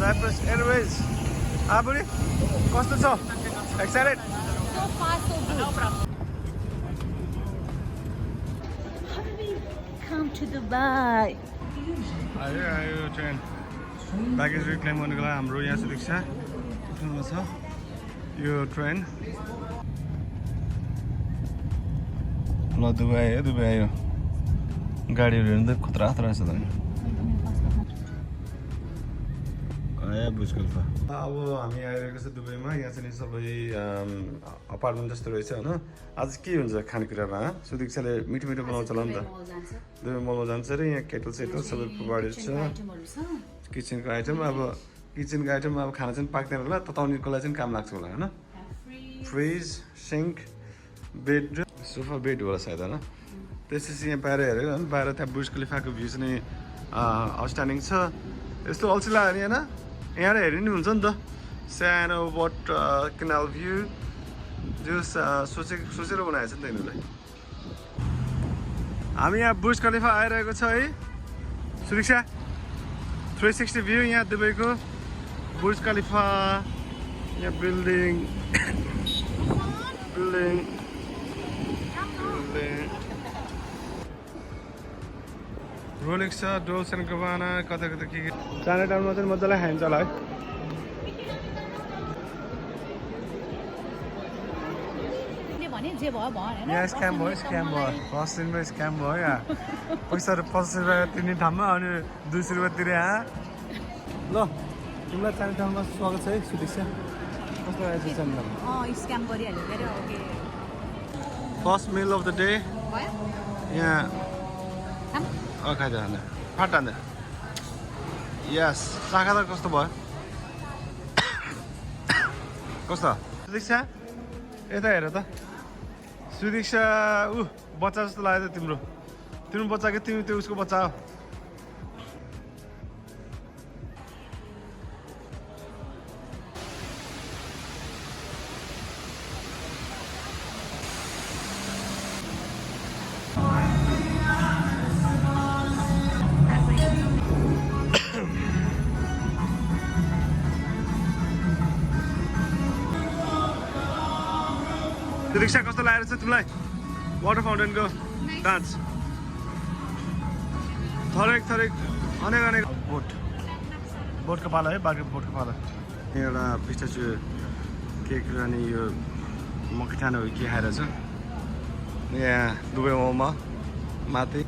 Cyprus Airways. Aburi, कस्तो छ? Excited? So far, so good. How did we come to Dubai? आयो train baggage reclaim गर्नुको लागि हाम्रो यहाँ सुरक्षा उठाउनु छ यो ट्रेन ल दुबई आयो गाडीहरू हेर्नु त खतरा छ त आयो बुर्ज खलिफा अब हामी आइरहेको छ दुबईमा यहाँ चाहिँ सबै अपार्टमेन्ट जस्तो रहेछ होइन आज के हुन्छ खानेकुरामा सुदीक्षाले मिठो मिठो बनाउँछ होला नि त दुबई मलमा जान्छ अरे यहाँ केटल सेटल सबै प्रोभाइडेड छ किचनको आइटम अब खाना चाहिँ पाक्दैन होला तताउनेको लागि चाहिँ काम लाग्छ होला होइन fridge sync bed sofa bed होला सायद होइन त्यसपछि यहाँ बाहिर हेरेको होइन बाहिर त्यहाँ बुर्ज खलिफाको भ्यू चाहिँ आउटस्ट्यान्डिङ छ यस्तो अल्छी लाग्यो नि होइन यहाँ हेर्नु नि हुन्छ नि त सानो बट केनाल भ्यू जो सोचेर बनाएको छ नि त यिनीहरूलाई हामी यहाँ बुर्ज खलिफा आइरहेको छ है सुरक्षा 360 भ्यू यहाँ दुबईको बुर्ज खलिफा यहाँ बिल्डिङ रोलेक्स छ डोल्स एन्ड गबाना कता के चाइना टाउनमा चाहिँ मजाले खाइन्छ होला है यहाँ स्क्याम भयो फर्स्ट दिनमा स्क्याम भयो यहाँ पैसाहरू 50 रुपियाँ तिर्ने ठाउँमा अनि 200 रुपियाँ तिरे यहाँ ल तिमीलाई चाइना टाउनमा स्वागत छ है सुदीक्षा कस्तो रहेछ चाइना टाउनमा स्क्याम गरिहाल्यो के अरे okay first meal of the day यहाँ खाइदियो फाटा यस साखा कस्तो भयो कस्तो सुदीक्षा यता हेर त सुदीक्षा बच्चा जस्तो लाग्यो त तिम्रो बच्चा कि तिमी त्यो उसको बच्चा हो रिक्सा कस्तो लागेको छ तिमीलाई वाटर फाउन्टेनको डान्स थरेक अनेक बोटको पालो है बाँकी बोटको पालो एउटा पिस्ताचियो केक अनि यो मक्खिठानहरू के खाएर छ यहाँ दुबई मोमो माथि